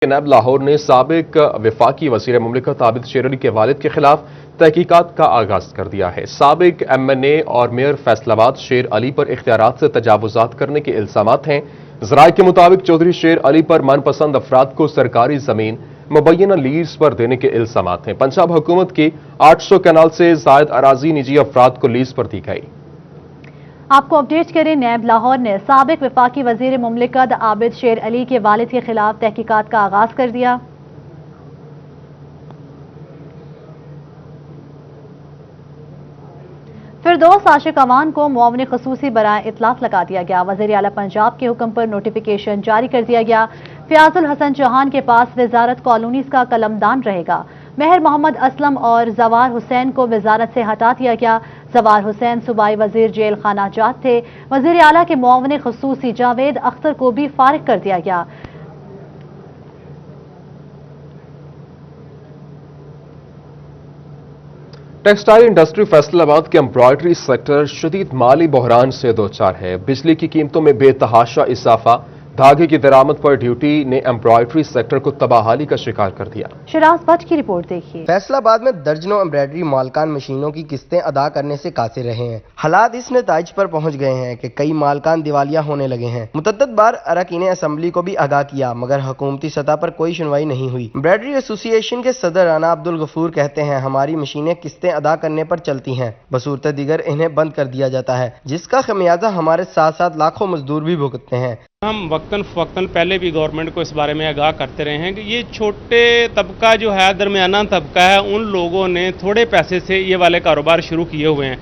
नैब लाहौर ने साबिक वफाकी वज़ीर मुमलिकत आबिद शेर अली के वालिद के खिलाफ तहकीकात का आगाज कर दिया है। साबिक MNA और मेयर फैसलाबाद शेर अली पर इख्तियारात से तजावुजात करने के इल्जामात हैं। ज़राए के मुताबिक चौधरी शेर अली पर मनपसंद अफराद को सरकारी जमीन मुबैना लीज पर देने के इल्जामात हैं। पंजाब हुकूमत की 800 कनाल से जायद अराजी निजी अफराद को लीज पर दी गई। आपको अपडेट करें, नैब लाहौर ने साबिक वफाकी वजीर मुमलिकत आबिद शेर अली के वालिद के खिलाफ तहकीकात का आगाज कर दिया। फिरदौस आशिक अवान को मुआवने खसूसी बराए इतलाक लगा दिया गया। वज़ीर आला पंजाब के हुक्म पर नोटिफिकेशन जारी कर दिया गया। फयाजुल हसन चौहान के पास वजारत कॉलोनीज का कलमदान रहेगा। महर मोहम्मद असलम और जवार हुसैन को वजारत से हटा दिया गया। जवार हुसैन सूबाई वजीर जेल खाना जात थे। वज़ीर आला के मुआवने खसूसी जावेद अख्तर को भी फारिग कर दिया गया। टेक्सटाइल इंडस्ट्री फैसलाबाद के एम्ब्रॉयडरी सेक्टर शदीद माली बहरान से दो चार है। बिजली की कीमतों में बेतहाशा इजाफा, धागे की दरामद पर ड्यूटी ने एम्ब्रॉयडरी सेक्टर को तबाहाली का शिकार कर दिया। शिराज भट्ट की रिपोर्ट देखिए। फैसलाबाद में दर्जनों एम्ब्रॉयडरी मालकान मशीनों की किस्तें अदा करने से कासिर रहे हैं। हालात इस नतीजे पर पहुंच गए हैं कि कई मालकान दिवालिया होने लगे हैं। मुतअद्दिद बार अरकान असम्बली को भी आगाह किया, मगर हुकूमती सतह पर कोई सुनवाई नहीं हुई। एम्ब्रॉयडरी एसोसिएशन के सदर राना अब्दुल गफूर कहते हैं, हमारी मशीनें किस्तें अदा करने पर चलती हैं, बसूरत दीगर इन्हें बंद कर दिया जाता है, जिसका खमियाजा हमारे साथ साथ लाखों मजदूर भी भुगतते हैं। हम वक्तन फवक्तन पहले भी गवर्नमेंट को इस बारे में आगाह करते रहे हैं कि ये छोटे तबका जो है, दरमियाना तबका है, उन लोगों ने थोड़े पैसे से ये वाले कारोबार शुरू किए हुए हैं।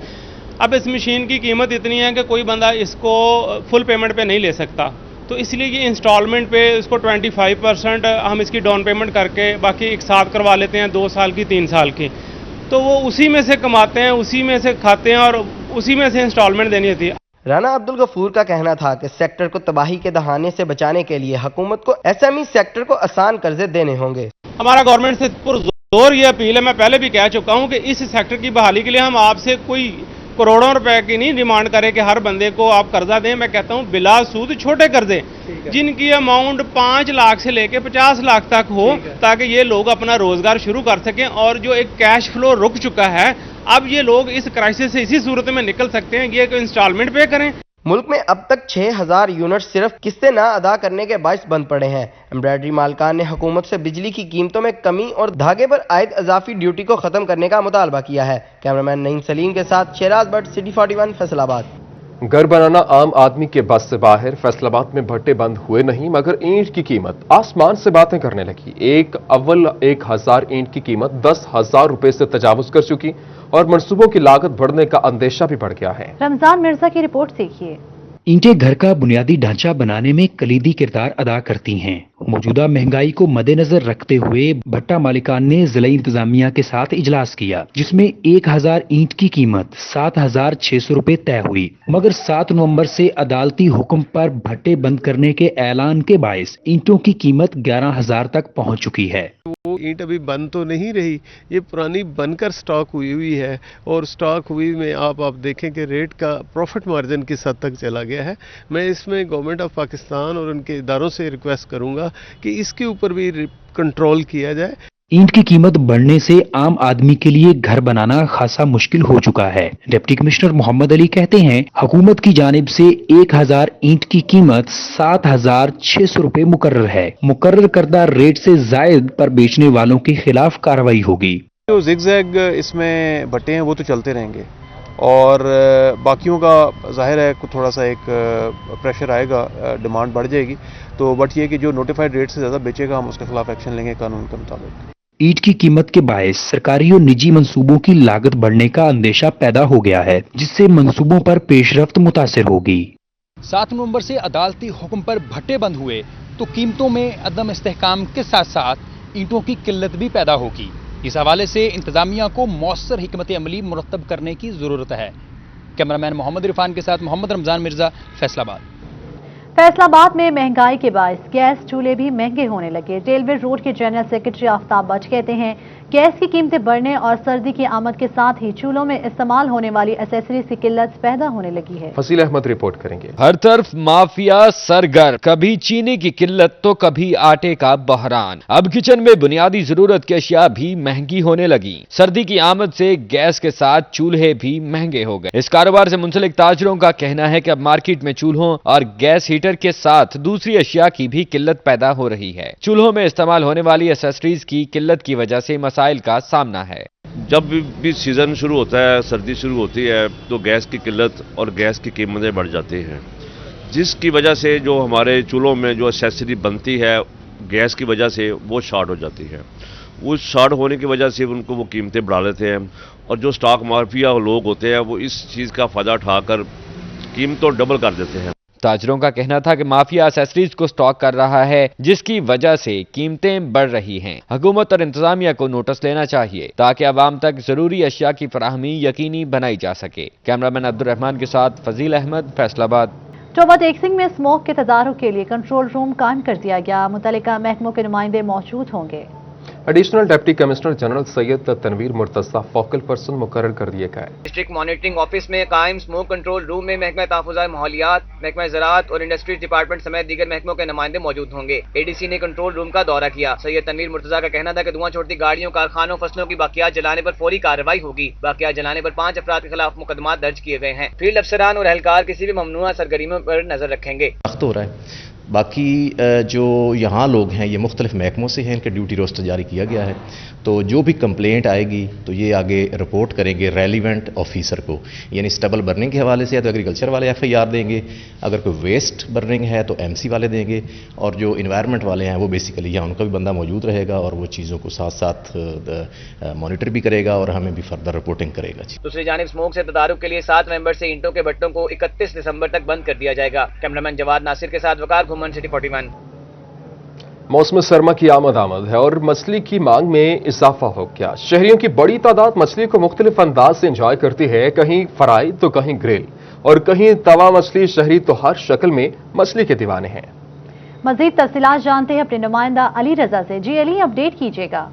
अब इस मशीन की कीमत इतनी है कि कोई बंदा इसको फुल पेमेंट पे नहीं ले सकता, तो इसलिए ये इंस्टॉलमेंट पे इसको 25% हम इसकी डाउन पेमेंट करके बाकी एक साथ करवा लेते हैं, 2 साल की 3 साल की, तो वो उसी में से कमाते हैं, उसी में से खाते हैं और उसी में से इंस्टॉलमेंट देनी होती है। राना अब्दुल गफूर का कहना था कि सेक्टर को तबाही के दहाने से बचाने के लिए हुकूमत को SME सेक्टर को आसान कर्जे देने होंगे। हमारा गवर्नमेंट से पुरजोर ये अपील है, मैं पहले भी कह चुका हूं कि इस सेक्टर की बहाली के लिए हम आपसे कोई करोड़ों रुपए की नहीं डिमांड करें कि हर बंदे को आप कर्जा दें। मैं कहता हूं बिला सूद छोटे कर्जे जिनकी अमाउंट 5 लाख से लेके 50 लाख तक हो, ताकि ये लोग अपना रोजगार शुरू कर सकें और जो एक कैश फ्लो रुक चुका है, अब ये लोग इस क्राइसिस से इसी सूरत में निकल सकते हैं। ये इंस्टॉलमेंट पे करें। मुल्क में अब तक 6000 यूनिट सिर्फ किस्तें ना अदा करने के बायस बंद पड़े हैं। एम्ब्रॉयडरी मालकान ने हुकूमत से बिजली की कीमतों में कमी और धागे पर आयद इजाफी ड्यूटी को खत्म करने का मुतालबा किया है। कैमरामैन नईम सलीम के साथ शिराज भट्ट, सिटी 41, फैसलाबाद। घर बनाना आम आदमी के बस से बाहर। फैसलाबाद में भट्टे बंद हुए नहीं, मगर ईंट की कीमत आसमान से बातें करने लगी। 1000 ईंट की कीमत 10,000 रुपए से तजावुज कर चुकी और मंसूबों की लागत बढ़ने का अंदेशा भी बढ़ गया है। रमजान मिर्जा की रिपोर्ट देखिए। ईंटें घर का बुनियादी ढांचा बनाने में कलीदी किरदार अदा करती हैं। मौजूदा महंगाई को मद्देनजर रखते हुए भट्टा मालिकान ने जिला इंतजामिया के साथ इजलास किया, जिसमें 1000 ईंट की कीमत 7600 रुपए तय हुई, मगर 7 नवंबर से अदालती हुक्म पर भट्टे बंद करने के ऐलान के बायस ईंटों की कीमत 11000 तक पहुंच चुकी है। वो ईंट अभी बंद तो नहीं रही, ये पुरानी बनकर स्टॉक हुई है और स्टॉक हुई में आप देखें कि रेट का प्रॉफिट मार्जिन किस हद तक चला गया है। मैं इसमें गवर्नमेंट ऑफ पाकिस्तान और उनके इदारों से रिक्वेस्ट करूंगा कि इसके ऊपर भी कंट्रोल किया जाए। ईंट की कीमत बढ़ने से आम आदमी के लिए घर बनाना खासा मुश्किल हो चुका है। डिप्टी कमिश्नर मोहम्मद अली कहते हैं, हुकूमत की जानिब से 1000 ईंट की कीमत 7600 रुपए मुकर्रर है। मुकर्रर करदा रेट से जायद पर बेचने वालों के खिलाफ कार्रवाई होगी। जो जिगजैग इसमें भट्टे हैं वो तो चलते रहेंगे और बाकियों का जाहिर है थोड़ा सा एक प्रेशर आएगा, डिमांड बढ़ जाएगी, तो बट ये कि जो नोटिफाइड रेट से ज़्यादा बेचेगा हम उसके खिलाफ एक्शन लेंगे कानून के मुताबिक। ईंट की कीमत के बायस सरकारी और निजी मंसूबों की लागत बढ़ने का अंदेशा पैदा हो गया है, जिससे मंसूबों पर पेशरफ्त मुतासिर होगी। 7 नवंबर से अदालती हुक्म पर भट्टे बंद हुए तो कीमतों में अदम इस्तेहकाम के साथ साथ ईंटों की किल्लत भी पैदा होगी। इस हवाले से इंतजामिया को मौसर हिकमत अमली मुरतब करने की जरूरत है। कैमरामैन मोहम्मद इरफान के साथ मोहम्मद रमजान मिर्जा, फैसलाबाद। फैसला आबाद में महंगाई के बायस गैस चूल्हे भी महंगे होने लगे। रेलवे रोड के जनरल सेक्रेटरी आफ्ताब बट कहते हैं गैस की कीमतें बढ़ने और सर्दी की आमद के साथ ही चूल्हों में इस्तेमाल होने वाली एसेसरीज की किल्लत पैदा होने लगी है। फसील अहमद रिपोर्ट करेंगे। हर तरफ माफिया सरगर, कभी चीनी की किल्लत तो कभी आटे का बहरान। अब किचन में बुनियादी जरूरत की अशिया भी महंगी होने लगी। सर्दी की आमद से गैस के साथ चूल्हे भी महंगे हो गए। इस कारोबार से मुंसलिक ताजरों का कहना है कि अब मार्केट में चूल्हों और गैस हीटर के साथ दूसरी अशिया की भी किल्लत पैदा हो रही है। चूल्हों में इस्तेमाल होने वाली एसेसरीज की किल्लत की वजह से मसाइल का सामना है। जब भी सीजन शुरू होता है, सर्दी शुरू होती है, तो गैस की किल्लत और गैस की कीमतें बढ़ जाती हैं, जिसकी वजह से जो हमारे चूल्हों में जो एसेसरी बनती है गैस की वजह से वो शॉर्ट हो जाती है। उस शॉर्ट होने की वजह से उनको वो कीमतें बढ़ा लेते हैं और जो स्टॉक माफिया लोग होते हैं वो इस चीज़ का फायदा उठाकर कीमतों डबल कर देते हैं। ताजरों का कहना था कि माफिया एसेसरीज को स्टॉक कर रहा है, जिसकी वजह से कीमतें बढ़ रही हैं। हुकूमत और इंतजामिया को नोटिस लेना चाहिए ताकि अवाम तक जरूरी अशिया की फराहमी यकीनी बनाई जा सके। कैमरामैन अब्दुल रहमान के साथ फजील अहमद, फैसलाबाद। टोबा टेक्सिंग में स्मोक के तदारुक के लिए कंट्रोल रूम कायम कर दिया गया। मुतल्लिका महकमों के नुमाइंदे मौजूद होंगे। Additional deputy commissioner general Syed Tanveer Murtaza focal person मुकर्रर कर दिए गए। डिस्ट्रिक्ट मॉनिटरिंग ऑफिस में कायम स्मोक कंट्रोल रूम में महकमा तहफ़्फ़ुज़ माहौलियात, महकमा ज़राअत और इंडस्ट्रीज डिपार्टमेंट समेत दीगर महकमों के नुमाइंदे मौजूद होंगे। एडीसी ने कंट्रोल रूम का दौरा किया। सैयद तनवीर मुर्तज़ा का कहना था कि धुआं छोड़ती गाड़ियों, कारखानों, फसलों की बाकियात जलाने पर फौरी कार्रवाई होगी। बाकियात जलाने पर 5 अफराद के खिलाफ मुकदमा दर्ज किए गए हैं। फील्ड अफसरान और एहलकार किसी भी ममनुआ सरगर्मियों पर नजर रखेंगे। हो रहा है। बाकी जो यहाँ लोग हैं ये मुख्तलिफ महकमों से हैं, इनके ड्यूटी रोस्टर जारी किया गया है, तो जो भी कंप्लेंट आएगी तो ये आगे रिपोर्ट करेंगे रेलिवेंट ऑफिसर को। यानी स्टबल बर्निंग के हवाले से है तो एग्रीकल्चर वाले एफआईआर देंगे, अगर कोई वेस्ट बर्निंग है तो एमसी वाले देंगे, और जो इन्वायरमेंट वाले हैं वो बेसिकली यहाँ उनका भी बंदा मौजूद रहेगा और वो चीज़ों को साथ साथ मॉनिटर भी करेगा और हमें भी फर्दर रिपोर्टिंग करेगा। दूसरी जानिब स्मोक से तदारुक के लिए 7 नवंबर से ईंटों के भट्टों को 31 दिसंबर तक बंद कर दिया जाएगा। कैमरामैन जवाद नासिर के साथ वकार घुमन, सिटी 41। मौसम सरमा की आमद है और मछली की मांग में इजाफा हो गया। शहरियों की बड़ी तादाद मछली को मुख्तलिफ अंदाज से एंजॉय करती है, कहीं फ्राई तो कहीं ग्रिल और कहीं तवा मछली। शहरी तो हर शक्ल में मछली के दीवाने हैं। मजीद तफसीलात जानते हैं अपने नुमाइंदा अली रजा से। जी अली, अपडेट कीजिएगा।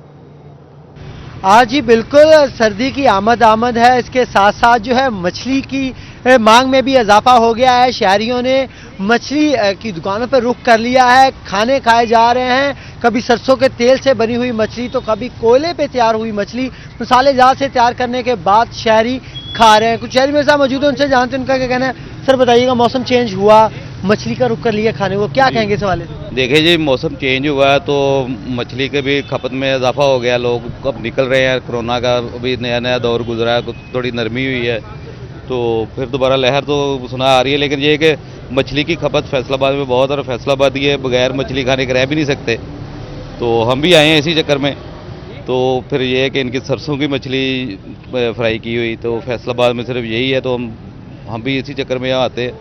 आज ही बिल्कुल सर्दी की आमद है, इसके साथ साथ जो है मछली की मांग में भी इजाफा हो गया है। शहरियों ने मछली की दुकानों पर रुख कर लिया है। खाने खाए जा रहे हैं, कभी सरसों के तेल से बनी हुई मछली तो कभी कोयले पे तैयार हुई मछली मसाले जात से तैयार करने के बाद शहरी खा रहे हैं। कुछ शहरी मेरे साथ मौजूद है, उनसे जानते हैं उनका क्या कहना है। सर बताइएगा, मौसम चेंज हुआ, मछली का रुख कर लिया खाने को, क्या कहेंगे इस हवाले से? देखिए जी, मौसम चेंज हुआ है तो मछली के भी खपत में इजाफा हो गया। लोग अब निकल रहे हैं, कोरोना का अभी नया दौर गुजरा है, थोड़ी नरमी हुई है तो फिर दोबारा लहर तो सुना आ रही है। लेकिन ये कि मछली की खपत फैसलाबाद में बहुत, और फैसलाबाद ये बगैर मछली खाने के रह भी नहीं सकते, तो हम भी आए हैं इसी चक्कर में। तो फिर ये है कि इनकी सरसों की मछली फ्राई की हुई, तो फैसलाबाद में सिर्फ यही है, तो हम भी इसी चक्कर में यहाँ आते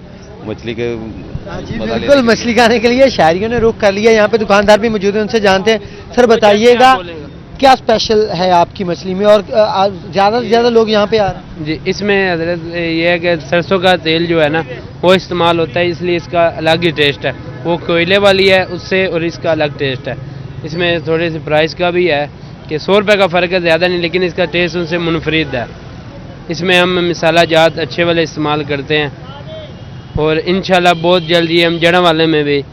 मछली के। बिल्कुल, मछली खाने के लिए शहरियों ने रुख कर लिया। यहाँ पे दुकानदार भी मौजूद हैं, उनसे जानते हैं। सर बताइएगा, क्या स्पेशल है आपकी मछली में और ज़्यादा से ज़्यादा लोग यहाँ पे आ रहे हैं? जी, इसमें हजरत ये है कि सरसों का तेल जो है ना वो इस्तेमाल होता है, इसलिए इसका अलग ही टेस्ट है। वो कोयले वाली है उससे, और इसका अलग टेस्ट है। इसमें थोड़ी सी प्राइस का भी है कि 100 रुपये का फ़र्क है, ज़्यादा नहीं, लेकिन इसका टेस्ट उनसे मुनफरिद है। इसमें हम मसाला जात अच्छे वाले इस्तेमाल करते हैं और इंशाल्लाह बहुत जल्दी हम जड़ा वाले में भी।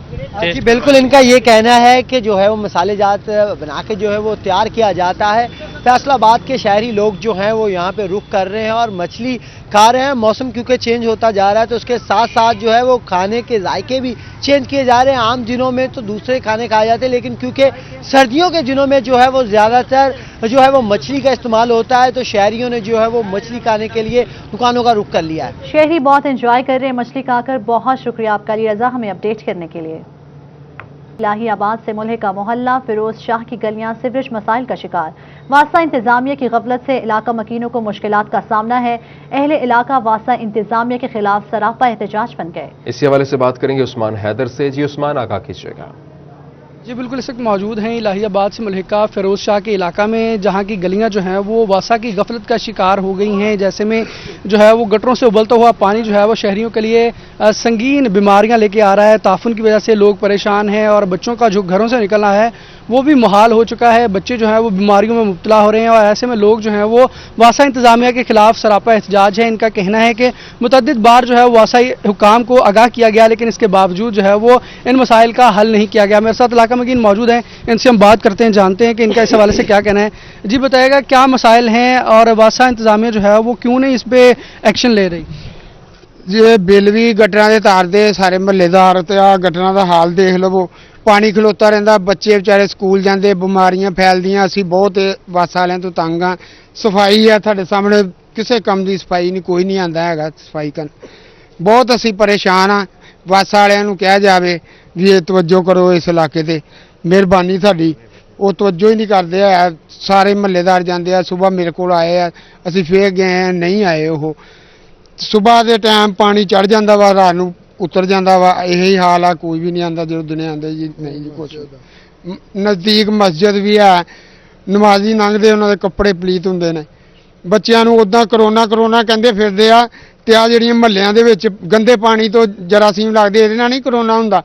जी बिल्कुल, इनका ये कहना है कि जो है वो मसाले जात बना के जो है वो तैयार किया जाता है। फैसलाबाद के शहरी लोग जो हैं वो यहाँ पे रुख कर रहे हैं और मछली खा रहे हैं। मौसम क्योंकि चेंज होता जा रहा है तो उसके साथ साथ जो है वो खाने के जायके भी चेंज किए जा रहे हैं। आम दिनों में तो दूसरे खाने खाए जाते हैं, लेकिन क्योंकि सर्दियों के दिनों में जो है वो ज़्यादातर जो है वो मछली का इस्तेमाल होता है, तो शहरियों ने जो है वो मछली खाने के लिए दुकानों का रुख कर लिया है। शहरी बहुत एंजॉय कर रहे हैं मछली खाकर। बहुत शुक्रिया आपका अली रजा हमें अपडेट करने के लिए। इलाहीबाद से मुल्हिका मोहल्ला फिरोज शाह की गलियां सीवरेज मसाइल का शिकार। वासा इंतजामिया की गफलत से इलाका मकीनों को मुश्किलात का सामना है। अहले इलाका वासा इंतजामिया के खिलाफ सरापा एहतजाज बन गए। इसी हवाले से बात करेंगे उस्मान हैदर से। जी उस्मान, आगाह कीजिएगा। जी बिल्कुल, इस वक्त मौजूद हैं इलाहाबाद से मुल्हिका फिरोज शाह के इलाका में, जहां की गलियां जो हैं वो वासा की गफलत का शिकार हो गई हैं। जैसे में जो है वो गटरों से उबलता हुआ पानी जो है वो शहरियों के लिए संगीन बीमारियां लेके आ रहा है। ताफुन की वजह से लोग परेशान हैं और बच्चों का जो घरों से निकलना है वो भी मुहाल हो चुका है। बच्चे जो हैं वो बीमारियों में मुब्तला हो रहे हैं और ऐसे में लोग जो हैं वो वासा इंतजामिया के खिलाफ सरापा एहतजाज है। इनका कहना है कि मुतअद्दिद बार जो है वासा हुकाम को आगाह किया गया, लेकिन इसके बावजूद जो है वो इन मसाइल का हल नहीं किया गया। मेरे साथ इलाका मकीन मौजूद हैं, इनसे हम बात करते हैं, जानते हैं कि इनका इस हवाले से क्या कहना है। जी बताइएगा क्या मसाइल हैं और वासा इंतजामिया जो है वो क्यों नहीं इस पे एक्शन ले रही? जी बिल भी गटरां दे तारदे, सारे महल्लेदार ते आ गटरां दा हाल देख लवो, पानी खलोता रहिंदा, बच्चे बेचारे स्कूल जांदे, बीमारियां फैलदियां। असीं बहुत वासा वालियां तो तंग आ। सफाई है तुहाडे सामने, किसी कम दी सफाई नहीं, कोई नहीं आंदा हैगा सफाई करन। बहुत असीं परेशान आ। वासा वालियां नूं कहा जावे भी ये तवज्जो करो इस इलाके ते, मेहरबानी साडी, वो तवज्जो ही नहीं करदे है। सारे महल्लेदार जांदे आ, सुबह मेरे कोल आए आ, असीं फिर गए नहीं आए। वो सुबह के टाइम पानी चढ़ जाता वा, रात नूं उतर जाता वा, यही हाल आ। कोई भी नहीं आंदा, जो दिन आंदे जी नहीं जी कुछ। नज़दीक मस्जिद भी है, नमाजी लंघदे, उन्हां दे कपड़े पलीत हुंदे ने। बच्चिआं नूं उदां करोना कहंदे फिरदे आ, ते आ जिहड़ियां महल्लिआं दे विच गंदे पानी तो जरासीम लगदे, इहदे नाल नहीं करोना हुंदा।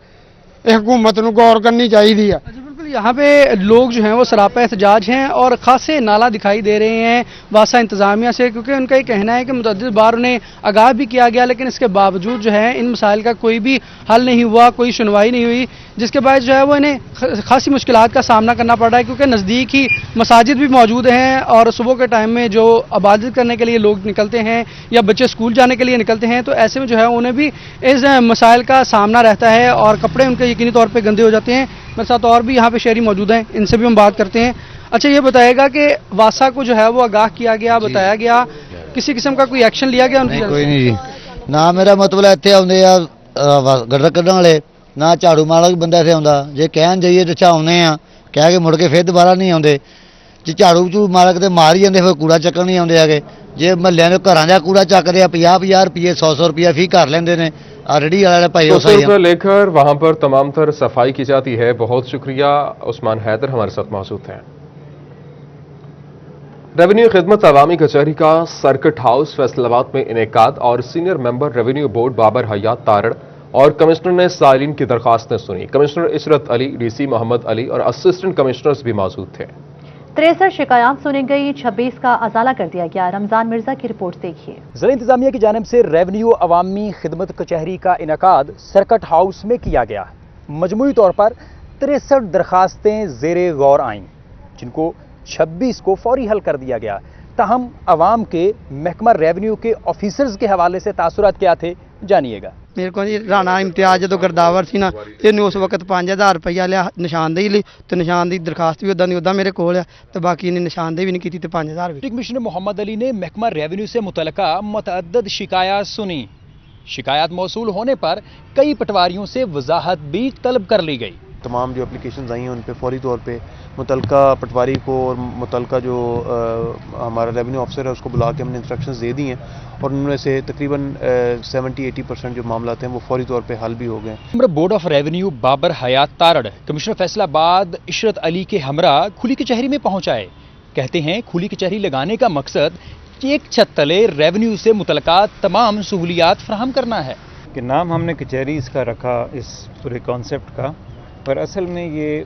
ਇਹ हुकूमत नूं गौर करनी चाहिदी आ। यहाँ पे लोग जो हैं वो सरापा एहतजाज हैं और खासे नाला दिखाई दे रहे हैं वासा इंतजामिया से, क्योंकि उनका ये कहना है कि मुतअद्दिद बार उन्हें आगाह भी किया गया, लेकिन इसके बावजूद जो है इन मसाइल का कोई भी हल नहीं हुआ, कोई सुनवाई नहीं हुई, जिसके बाद जो है वो इन्हें खासी मुश्किलात का सामना करना पड़ रहा है। क्योंकि नज़दीक ही मसाजिद भी मौजूद हैं और सुबह के टाइम में जो इबादत करने के लिए लोग निकलते हैं या बच्चे स्कूल जाने के लिए निकलते हैं, तो ऐसे में जो है उन्हें भी इस मसाइल का सामना रहता है और कपड़े उनके यकीनी तौर पर गंदे हो जाते हैं। मेरे साथ और भी यहाँ पे शहरी मौजूद हैं, इनसे भी हम बात करते हैं। अच्छा ये बताएगा कि वासा को जो है वो आगाह किया गया, बताया गया, किसी किस्म का कोई एक्शन लिया गया उनकी? कोई नहीं जी, ना मेरा मतलब है इत्थे आउंदे आ गटर कढण वाले, ना झाड़ू मारा भी बंदा इत्थे आउंदा। जे कहन जाइए तो अच्छा आउंदे आ, कह के मुड़ के फिर दोबारा नहीं आउंदे। जे झाड़ू झूड़ मारा के मार ही जांदे, फिर कूड़ा चक्कण नहीं आउंदे हैगे। जे महल्लिआं दे घरां दा कूड़ा चकदे आ, 50-50 रुपये 100-100 रुपया फी घर लैंदे ने। रेडी वाले भाई रुपये लेकर वहां पर तमाम तर सफाई की जाती है। बहुत शुक्रिया। उस्मान हैदर हमारे साथ मौजूद हैं। रेवेन्यू खिदमत अवामी कचहरी का सर्किट हाउस फैसलाबाद में इनेकाद और senior member revenue board Babar Hayat Tarar और कमिश्नर ने साइलिन की दरखास्तें सुनी। कमिश्नर इशरत अली, डीसी मोहम्मद अली और असिस्टेंट कमिश्नर्स भी मौजूद थे। 63 शिकायत सुनी गई, 26 का अजाला कर दिया गया। रमजान मिर्जा की रिपोर्ट देखिए। जिला इंतजामिया की जानिब से रेवेन्यू अवामी खिदमत कचहरी का इनकाद सर्किट हाउस में किया गया। मजमूई तौर पर 63 दरखास्तें ज़ेरे गौर आईं, जिनको 26 को फौरी हल कर दिया गया। ताहम अवाम के महकमा रेवेन्यू के ऑफिसर्स के हवाले से तासुरात क्या थे, जानिएगा। मेरे को जी राणा इम्तियाज जो गिरदावर सी ना, इन्हें उस वक्त 5000 रुपया लिया निशानदेही लई, तो निशानदेही दरखास्त भी उदा दी उदा मेरे कोल है, तो बाकी इन्हें निशानदेही भी नहीं की, तो 5000 भी। कमिश्नर मोहम्मद अली ने महकमा रेवेन्यू से मुतलका मुतअद्दिद शिकायत सुनी। शिकायत मौसूल होने पर कई पटवारियों से वजाहत भी तलब कर ली गई। तमाम जो एप्लीकेशंस आई हैं उन पे फौरी तौर पे मुतलका पटवारी को और मुतलका जो हमारा रेवेन्यू ऑफिसर है उसको बुला के हमने इंस्ट्रक्शंस दे दी हैं और उनमें से तकरीबन 70-80% जो मामला हैं वो फौरी तौर पे हल भी हो गए। Board of revenue Babar Hayat Tarar commissioner Faisalabad Ishrat Ali के हमरा खुली कचहरी में पहुंचाए। कहते हैं खुली कचहरी लगाने का मकसद एक छत तले रेवेन्यू से मुतलका तमाम सहूलियात फराहम करना है। कि नाम हमने कचहरी इसका रखा इस पूरे कॉन्सेप्ट का, पर असल में ये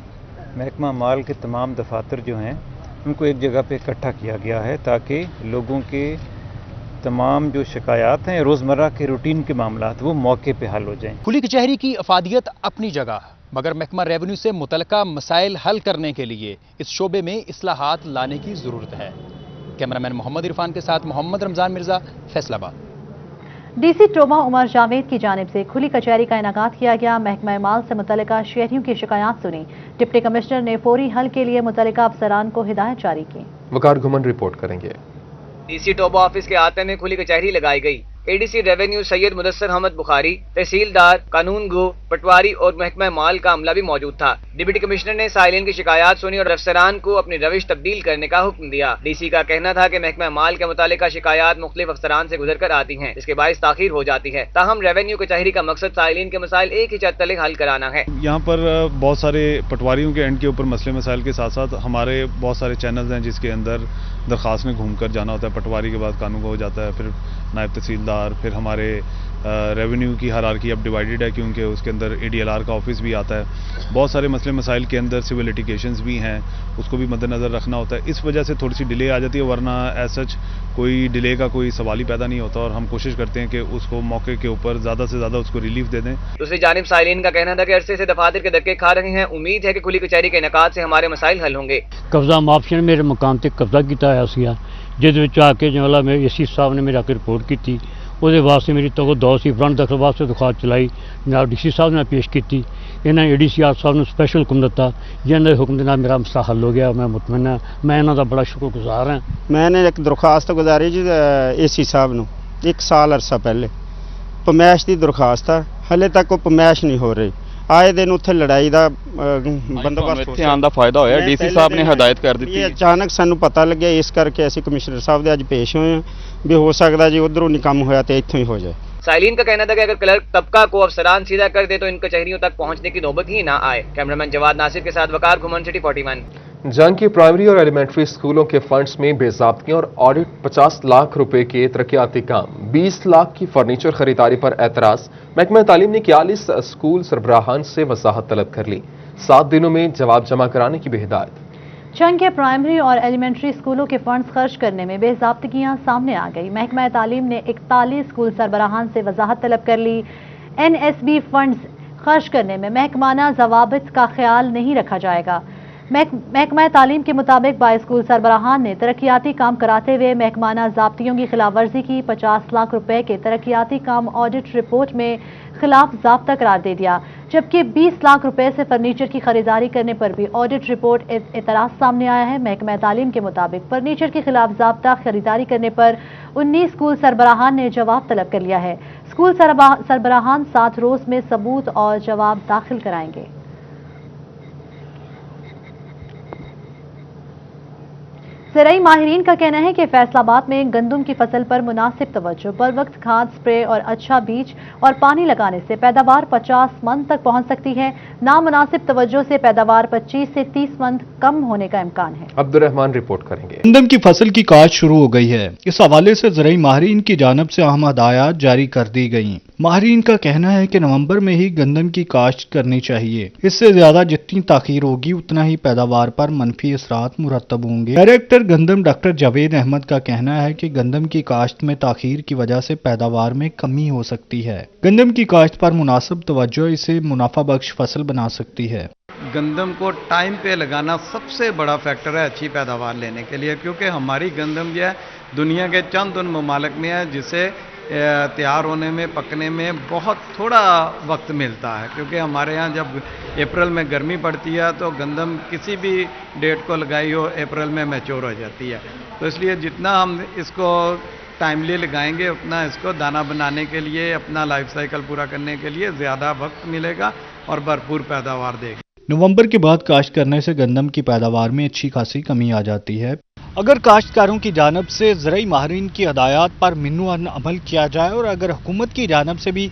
महकमा माल के तमाम दफातर जो हैं उनको एक जगह पे इकट्ठा किया गया है ताकि लोगों के तमाम जो शिकायत हैं रोज़मर्रा के रूटीन के मामलात वो मौके पे हल हो जाएं। खुली कचहरी की अफादियत अपनी जगह, मगर महकमा रेवेन्यू से मुतलका मसाइल हल करने के लिए इस शोबे में इस्लाहात लाने की ज़रूरत है। कैमरामैन मोहम्मद इरफान के साथ मोहम्मद रमजान मिर्जा, फैसलाबाद। डीसी टोबा उमर जावेद की जानिब से खुली कचहरी का इनेकाद किया गया। महकमा माल से मुतल्लिका शहरियों की शिकायत सुनी। डिप्टी कमिश्नर ने फौरी हल के लिए मुतल्लिका अफसरान को हिदायत जारी की। वकार घुमन रिपोर्ट करेंगे। डीसी टोबा ऑफिस के आते में खुली कचहरी लगाई गई। एडीसी रेवेन्यू सैयद मुदस्सर अहमद बुखारी, तहसीलदार, कानून गो, पटवारी और महकमा माल का अमला भी मौजूद था। डिप्टी कमिश्नर ने साइलिन की शिकायत सुनी और अफसरान को अपनी रविश तब्दील करने का हुक्म दिया। डीसी का कहना था कि महकमा माल के मुतालिका शिकायत मुख्तलिफ अफसरान से गुजर कर आती हैं, इसके बायस ताखीर हो जाती है। ताहम रेवेन्यू कचहरी का मकसद साइलिन के मसाइल एक ही छत तले हल कराना है। यहाँ पर बहुत सारे पटवारियों के एंड के ऊपर मसले मसाइल के साथ साथ हमारे बहुत सारे चैनल्स हैं जिसके अंदर दरख्वास्त में घूमकर जाना होता है। पटवारी के बाद कानून हो जाता है, फिर नायब तहसीलदार, फिर हमारे रेवेन्यू की हायरार्की अब डिवाइडेड है क्योंकि उसके अंदर ADLR का ऑफिस भी आता है। बहुत सारे मसले मसाइल के अंदर सिविल लिटिगेशंस भी हैं, उसको भी मद्देनज़र रखना होता है। इस वजह से थोड़ी सी डिले आ जाती है, वरना एज सच कोई डिले का कोई सवाल ही पैदा नहीं होता और हम कोशिश करते हैं कि उसको मौके के ऊपर ज़्यादा से ज़्यादा उसको रिलीफ दे दें। दूसरी जानिब साइलिन का कहना था कि अरसे से दफातर के धक्के खा रहे हैं, उम्मीद है कि खुली कचहरी के इनेकाद से हमारे मसाइल हल होंगे। कब्जा माफिया ने मेरे मकान तक कब्जा किया है, जिद आके जो मेरे एसी साहब ने मेरे आके रिपोर्ट की, ਉਹਦੇ ਵਾਸਤੇ ਮੇਰੀ ਤਗੋ ਦੋ ਸੀ ਫਰੰਟ ਦਖਲ ਵਾਸਤੇ ਦਰਖਾਸਤ ਚਲਾਈ, ਜਨਾਬ ਡੀਸੀ ਸਾਹਿਬ ਨੇ ਪੇਸ਼ ਕੀਤੀ। ਇਹਨਾਂ ADCR ਸਾਹਿਬ ਨੂੰ ਸਪੈਸ਼ਲ ਹੁਕਮ ਦਿੱਤਾ, ਜਿਨ੍ਹਾਂ ਦੇ ਹੁਕਮ ਦੇ ਨਾਲ ਮੇਰਾ ਮਸਲਾ ਹੱਲ ਹੋ ਗਿਆ। ਮੈਂ ਮੁਤਮਿਨ ਹਾਂ, ਮੈਂ ਇਹਨਾਂ ਦਾ ਬੜਾ ਸ਼ੁਕਰਗੁਜ਼ਾਰ ਹਾਂ। मैंने एक दरख्वास्त गुजारी जी AC साहब ਨੂੰ 1 साल अरसा पहले पमैश की दरख्वास्त है, हले तक वो पमैश नहीं हो रही। आए दिन उत्थे लड़ाई का बंदोबस्त ਇੱਥੇ ਆਉਣ ਦਾ ਫਾਇਦਾ ਹੋਇਆ। DC ਸਾਹਿਬ ਨੇ ਹਦਾਇਤ ਕਰ ਦਿੱਤੀ। ਇਹ ਅਚਾਨਕ ਸਾਨੂੰ ਪਤਾ ਲੱਗਿਆ, ਇਸ ਕਰਕੇ ਅਸੀਂ ਕਮਿਸ਼ਨਰ ਸਾਹਿਬ ਦੇ ਅੱਜ ਪੇਸ਼ ਹੋਏ ਹਾਂ ਵੀ ਹੋ ਸਕਦਾ ਜੀ ਉਧਰੋਂ ਨਹੀਂ ਕੰਮ ਹੋਇਆ ਤੇ ਇੱਥੋਂ ਹੀ ਹੋ ਜਾਏ। साइलिन का कहना था कि अगर क्लर्क तबका को अफसरान सीधा कर दे तो इन कचहरियों तक पहुंचने की नौबत ही ना आए। कैमरामैन जवाद नासिर के साथ वकार घुमन, सिटी 41। जंग के प्राइमरी और एलिमेंट्री स्कूलों के फंड्स में बेज़ाब्तियां और ऑडिट, 50 लाख रुपए के तरक्याती काम, 20 लाख की फर्नीचर खरीदारी पर एतराज। महकमा तालीम ने 41 स्कूल सरबराहान से वजाहत तलब कर ली, 7 दिनों में जवाब जमा कराने की भी हिदायत। जंग के प्राइमरी और एलिमेंट्री स्कूलों के फंड्स खर्च करने में बेज़ाब्तियां सामने आ गई। महकमा तालीम ने 41 स्कूल सरबराहान से वजाहत तलब कर ली। NSB फंड्स खर्च करने में महकमाना ज़वाबित का ख्याल नहीं रखा जाएगा। महकमा तालीम के मुताबिक 22 स्कूल सरबराहान ने तरक्याती काम कराते हुए महकमाना ज़ाब्तियों की खिलाफ वर्जी की। 50 लाख रुपए के तरक्याती काम ऑडिट रिपोर्ट में खिलाफ ज़ाब्ता करार दे दिया, जबकि 20 लाख रुपए से फर्नीचर की खरीदारी करने पर भी ऑडिट रिपोर्ट एतराज़ सामने आया है। महकमा तालीम के मुताबिक फर्नीचर के खिलाफ ज़ाब्ता खरीदारी करने पर 19 स्कूल सरबराहान ने जवाब तलब कर लिया है। स्कूल सरबराहान 7 रोज़ में सबूत और जवाब दाखिल कराएंगे। ज़राई माहिरीन का कहना है कि फैसलाबाद में गंदम की फसल पर मुनासिब तवज्जो, बर वक्त खाद स्प्रे और अच्छा बीज और पानी लगाने से पैदावार 50 मन तक पहुंच सकती है। नामुनासिब तवज्जो से पैदावार 25 से 30 मन कम होने का इम्कान है। अब्दुर्रहमान रिपोर्ट करेंगे। गंदम की फसल की काश्त शुरू हो गई है। इस हवाले से ज़राई माहिरीन की जानिब से अहम हदायत जारी कर दी गई। माहिरीन का कहना है कि नवंबर में ही गंदम की काश्त करनी चाहिए। इससे ज्यादा जितनी ताखीर होगी उतना ही पैदावार पर मनफी असरात मुरतब होंगे। डायरेक्टर गंदम डॉक्टर जावेद अहमद का कहना है कि गंदम की काश्त में ताखीर की वजह से पैदावार में कमी हो सकती है। गंदम की काश्त पर मुनासिब तवज्जो इसे मुनाफा बख्श फसल बना सकती है। गंदम को टाइम पे लगाना सबसे बड़ा फैक्टर है अच्छी पैदावार लेने के लिए, क्योंकि हमारी गंदम जो है दुनिया के चंद उन ममालिक में है जिसे तैयार होने में, पकने में बहुत थोड़ा वक्त मिलता है। क्योंकि हमारे यहाँ जब अप्रैल में गर्मी पड़ती है तो गंदम किसी भी डेट को लगाई हो अप्रैल में मैच्योर हो जाती है। तो इसलिए जितना हम इसको टाइमली लगाएंगे उतना इसको दाना बनाने के लिए, अपना लाइफ साइकिल पूरा करने के लिए ज़्यादा वक्त मिलेगा और भरपूर पैदावार देगा। नवंबर के बाद काश्त करने से गंदम की पैदावार में अच्छी खासी कमी आ जाती है। अगर काश्तकारों की जानब से ज़राई माहिरीन की हदायत पर मिन्नुअन अमल किया जाए और अगर हुकूमत की जानब से भी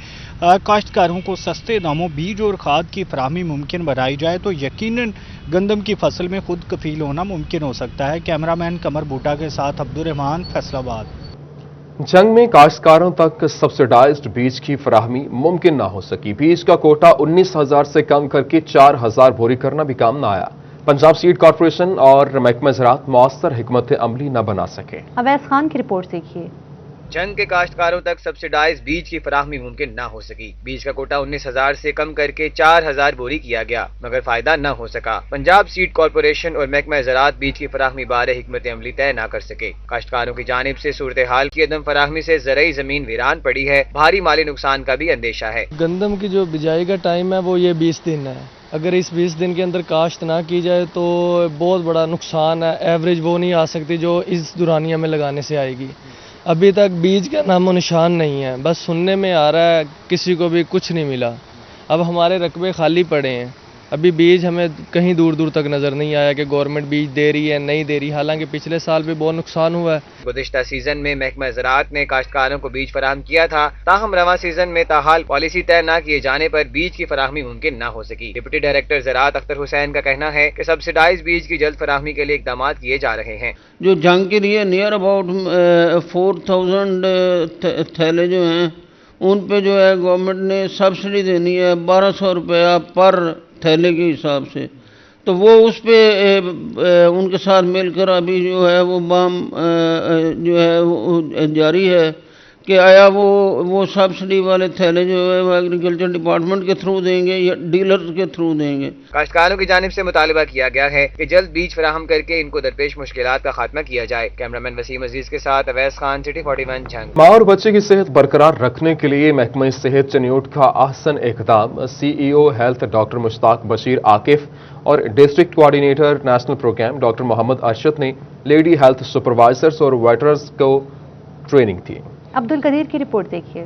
काश्तकारों को सस्ते दामों बीज और खाद की फराहमी मुमकिन बनाई जाए तो यकीनन गंदम की फसल में खुद कफील होना मुमकिन हो सकता है। कैमरामैन कमर बूटा के साथ अब्दुर्रहमान, फैसलाबाद। जंग में काश्तकारों तक सब्सिडाइज्ड बीज की फराहमी मुमकिन ना हो सकी। बीज का कोटा 19,000 से कम करके 4,000 बोरी करना भी काम न आया। पंजाब सीड कॉर्पोरेशन और महकमा ज़राअत मौसर हिकमत अमली न बना सके। अवैस खान की रिपोर्ट देखिए। जंग के काश्तकारों तक सब्सिडाइज बीज की फराहमी मुमकिन न हो सकी। बीज का कोटा 19,000 से कम करके 4,000 बोरी किया गया, मगर फायदा न हो सका। पंजाब सीड कॉर्पोरेशन और महकमा ज़राअत बीज की फराहमी बारे हिकमत अमली तय न कर सके। काश्तकारों की जानिब से सूरत हाल की अदम फराहमी से ज़रई जमीन वीरान पड़ी है। भारी माली नुकसान का भी अंदेशा है। गंदम की जो बिजाई का टाइम है वो ये 20 दिन है। अगर इस 20 दिन के अंदर काश्त ना की जाए तो बहुत बड़ा नुकसान है। एवरेज वो नहीं आ सकती जो इस दुरानिया में लगाने से आएगी। अभी तक बीज का नामो निशान नहीं है, बस सुनने में आ रहा है, किसी को भी कुछ नहीं मिला। अब हमारे रकबे खाली पड़े हैं, अभी बीज हमें कहीं दूर दूर तक नज़र नहीं आया कि गवर्नमेंट बीज दे रही है नहीं दे रही, हालांकि पिछले साल भी बहुत नुकसान हुआ है। गुज़िश्ता सीजन में महकमा ज़राअत ने काश्तकारों को बीज फराहम किया था, ताहम रवां सीजन में ताहाल पॉलिसी तय न किए जाने पर बीज की फराहमी मुमकिन न हो सकी। डिप्टी डायरेक्टर ज़राअत अख्तर हुसैन का कहना है कि सब्सिडाइज बीज की जल्द फराहमी के लिए इक़दाम किए जा रहे हैं। जो जंग के लिए नियर अबाउट 4000 थैले जो हैं उन पे जो है गवर्नमेंट ने सब्सिडी देनी है 1200 रुपया पर थैले के हिसाब से, तो वो उस पे उनके साथ मिलकर अभी जो है वो बाम जो है वो जारी है कि आया वो सब्सिडी वाले थैले जो है वो एग्रीकल्चर डिपार्टमेंट के थ्रू देंगे या डीलर्स के थ्रू देंगे। काश्तकारों की जानिब से मुतालबा किया गया है कि जल्द बीज फराहम करके इनको दरपेश मुश्किलात का खात्मा किया जाए। कैमरामैन वसीम अजीज के साथ अवैस खान, सिटी 41 झंग। माँ और बच्चे की सेहत बरकरार रखने के लिए महकमा सेहत चनियोट का आहसन इक़दाम। CEO health doctor Mushtaq Bashir Akif और district coordinator national program doctor Mohammad Arshad ने लेडी हेल्थ सुपरवाइजर्स और वेटरन्स को ट्रेनिंग दी। अब्दुल कदीर की रिपोर्ट देखिए।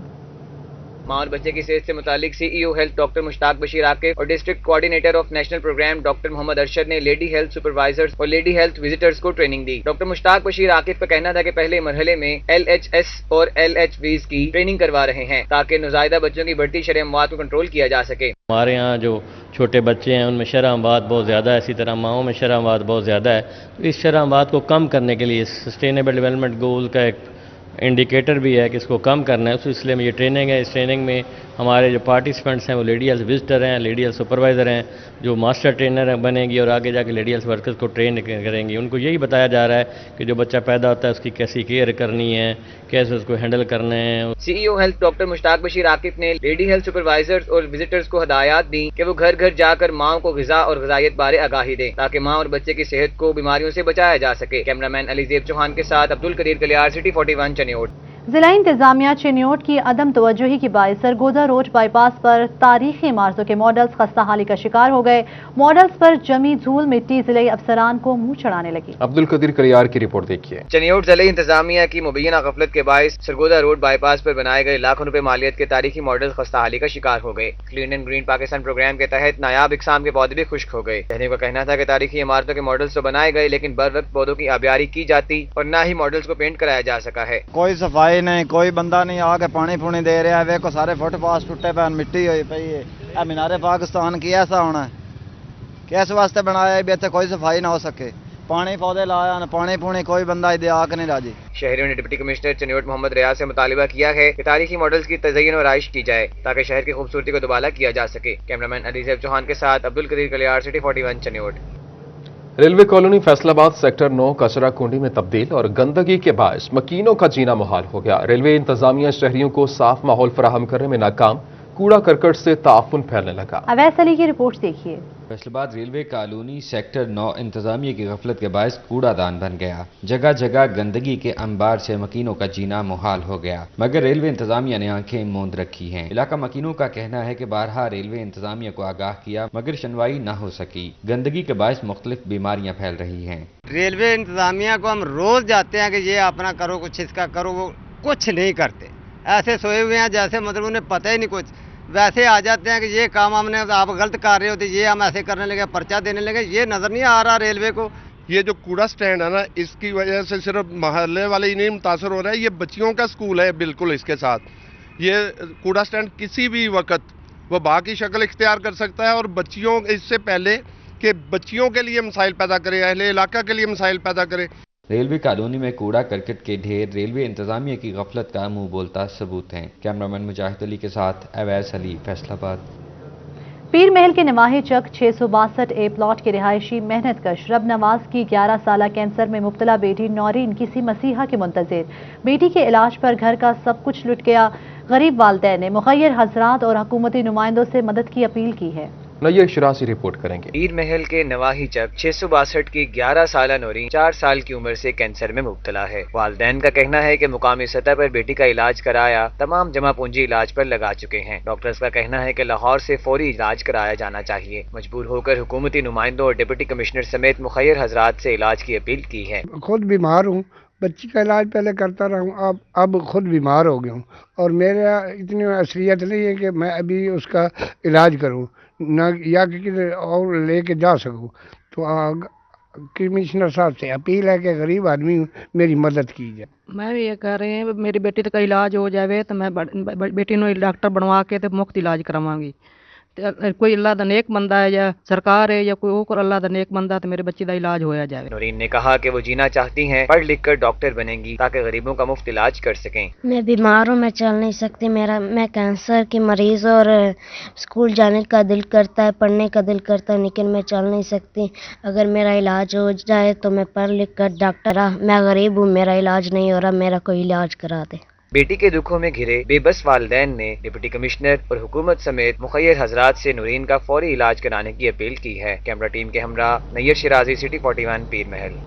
माँ और बच्चे की सेहत से मुतालिक CEO health doctor Mushtaq Bashir Akif और district coordinator of national program doctor Mohammad Arshad ने लेडी हेल्थ सुपरवाइजर्स और लेडी हेल्थ विजिटर्स को ट्रेनिंग दी। डॉक्टर मुश्ताक बशीर आकिफ का कहना था कि पहले मरहले में LHS और LHVs की ट्रेनिंग करवा रहे हैं ताकि नौज़ायदा बच्चों की बढ़ती शरह अमवात को कंट्रोल किया जा सके। हमारे यहाँ जो छोटे बच्चे हैं उनमें शरह अमवात बहुत ज़्यादा है, इसी तरह माओं में शरह अमवात बहुत ज़्यादा है। इस शरह अमवात को कम करने के लिए सस्टेनेबल डेवलपमेंट गोल का एक इंडिकेटर भी है कि इसको कम करना है, उस सिलसिले में ये ट्रेनिंग है। इस ट्रेनिंग में हमारे जो पार्टिसिपेंट्स हैं वो लेडी हेल्थ विजिटर हैं, लेडी हेल्थ सुपरवाइज़र हैं, जो मास्टर ट्रेनर बनेंगी और आगे जाके लेडी हेल्थ वर्कर्स को ट्रेन करेंगी। उनको यही बताया जा रहा है कि जो बच्चा पैदा होता है उसकी कैसी केयर करनी है, कैसे उसको हैंडल करना है। CEO health doctor Mushtaq Bashir Akif ने लेडी हेल्थ सुपरवाइजर्स और विजिटर्स को हदायत दी कि वो घर घर जाकर माओं को ग़िज़ा और ग़िज़ाइयत बारे आगाही दें ताकि माँ और बच्चे की सेहत को बीमारियों से बचाया जा सके। कैमरामैन अलीज़ेब चौहान के साथ अब्दुल कदीर कलियार, सिटी 41 चनियोट। जिला इंतजामिया चनियोट की अदम तवज्जुही की बाइस सरगोदा रोड बाईपास पर तारीखी इमारतों के मॉडल्स खस्ताहाली का शिकार हो गए। मॉडल्स पर जमी धूल मिट्टी जिले अफसरान को मुंह चढ़ाने लगी। अब्दुल कदीर कलियार की रिपोर्ट देखिए। चनियोट जिले इंतजामिया की मुबैना गफलत के बाइस सरगोदा रोड बाईपास पर बनाए गए लाखों रुपए मालियत के तारीखी मॉडल्स खस्ताहाली का शिकार हो गए। Clean and green Pakistan programme के तहत नायाब इकसाम के पौधे भी खुश्क हो गए। शहरियों का कहना था कि तारीखी इमारतों के मॉडल्स तो बनाए गए लेकिन बर वक्त पौधों की आबियारी की जाती और न ही मॉडल्स को पेंट कराया जा सका है। कोई सफाई नहीं, कोई बंदा नहीं आके पानी पुनी दे रहा है। देखो सारे फुटपाथ टुटे पे मिट्टी हुई पई है। मीनारे पाकिस्तान की ऐसा होना है, किस वास्ते बनाया है भी इतने कोई सफाई ना हो सके। पानी पौधे लाया, पानी पुनी कोई बंदा इधर आके नहीं राजी। शहरियों ने डिप्टी कमिश्नर चनियोट मोहम्मद रियाज से मुतालिबा किया है कि तारीखी मॉडल्स की तज़य्युन और आइश की जाए ताकि शहर की खूबसूरती को दुबाला किया जा सके। कैमरामैन अलीज़ेब चौहान के साथ Abdul Qadeer Kalyar, city 41 Chiniot. Railway colony Faisalabad sector 9 कचरा कुंडी में तब्दील और गंदगी के बायस मकीनों का जीना मुहाल हो गया। रेलवे इंतजामिया शहरियों को साफ माहौल फराहम करने में नाकाम, कूड़ा करकट से ताफुन फैलने लगा। अवैस अली की रिपोर्ट देखिए। फैसलाबाद रेलवे कॉलोनी सेक्टर 9 इंतजामिया की गफलत के बायस कूड़ादान बन गया। जगह जगह गंदगी के अंबार से मकीनों का जीना मुहाल हो गया, मगर रेलवे इंतजामिया ने आंखें मूंद रखी हैं। इलाका मकीनों का कहना है कि बारहा रेलवे इंतजामिया को आगाह किया मगर सुनवाई न हो सकी। गंदगी के बायस मुख्तलिफ बीमारियां फैल रही हैं। रेलवे इंतजामिया को हम रोज जाते हैं कि ये अपना करो, कुछ इसका करो, वो कुछ नहीं करते। ऐसे सोए हुए हैं जैसे मतलब उन्हें पता ही नहीं कुछ। वैसे आ जाते हैं कि ये काम हमने आप गलत कर रहे होते, ये हम ऐसे करने लगे, पर्चा देने लगे। ये नजर नहीं आ रहा रेलवे को। ये जो कूड़ा स्टैंड है ना, इसकी वजह से सिर्फ मोहल्ले वाले ही नहीं मुतासर हो रहा है, ये बच्चियों का स्कूल है बिल्कुल। इसके साथ ये कूड़ा स्टैंड किसी भी वक्त वबा की शक्ल इख्तियार कर सकता है और बच्चियों इससे पहले कि बच्चियों के लिए मसाइल पैदा करे, अहले इलाका के लिए मसाइल पैदा करे। रेलवे कॉलोनी में कूड़ा करकट के ढेर रेलवे इंतजामिया की गफलत का मुंह बोलता सबूत हैं। कैमरामैन मुजाहिद अली के साथ अवैस अली, फैसलाबाद। पीर महल के नवाही चक 662A प्लॉट के रिहायशी मेहनत कश रब नवाज की 11 साला कैंसर में मुब्तला बेटी नौरीन किसी मसीहा के मुंतजिर। बेटी के इलाज पर घर का सब कुछ लुट गया। गरीब वालिदैन ने मुखय्यर हजरात और हुकूमती नुमाइंदों से मदद की अपील की है। नैयर शिराजी रिपोर्ट करेंगे। पीर महल के नवाही चक 662 की 11 साला नौरीन 4 साल की उम्र से कैंसर में मुब्तला है। वालिदैन का कहना है कि मुकामी सतह पर बेटी का इलाज कराया, तमाम जमा पूंजी इलाज पर लगा चुके हैं। डॉक्टर्स का कहना है कि लाहौर से फौरी इलाज कराया जाना चाहिए। मजबूर होकर हुकूमती नुमाइंदों और डिप्टी कमिश्नर समेत मुखय्यर हजरात से इलाज की अपील की है। खुद बीमार हूँ बच्ची का इलाज पहले करता रहा हूँ, अब खुद बीमार हो गया हूँ और मेरा इतनी असलियत नहीं है कि मैं अभी उसका इलाज करूँ ना या कि और लेके जा सकूँ। तो कमिश्नर साहब से अपील है कि गरीब आदमी हूँ, मेरी मदद की जाए। मैं भी ये कह रही हूँ मेरी बेटी का इलाज हो जाए तो मैं बेटी ने डॉक्टर बनवा के तो मुफ्त इलाज करवाऊंगी। कोई अल्लाह दा नेक बंदा है या सरकार है या कोई और अल्लाह दा नेक बंदा तो मेरे बच्चे का इलाज होया जाए। नूरीन ने कहा कि वो जीना चाहती हैं, पढ़ लिख कर डॉक्टर बनेंगी ताकि गरीबों का मुफ्त इलाज कर सकें। मैं बीमार हूँ, मैं चल नहीं सकती, मैं कैंसर की मरीज और स्कूल जाने का दिल करता है, पढ़ने का दिल करता है, लेकिन मैं चल नहीं सकती। अगर मेरा इलाज हो जाए तो मैं पढ़ लिख कर डॉक्टर, मैं गरीब हूँ, मेरा इलाज नहीं हो रहा, मेरा कोई इलाज करा दे। बेटी के दुखों में घिरे बेबस वालिदैन ने डिप्टी कमिश्नर और हुकूमत समेत मुखय्यर हजरात से नूरीन का फौरी इलाज कराने की अपील की है। कैमरा टीम के हमरा नैयर शिराजी, सिटी 41, पीर महल।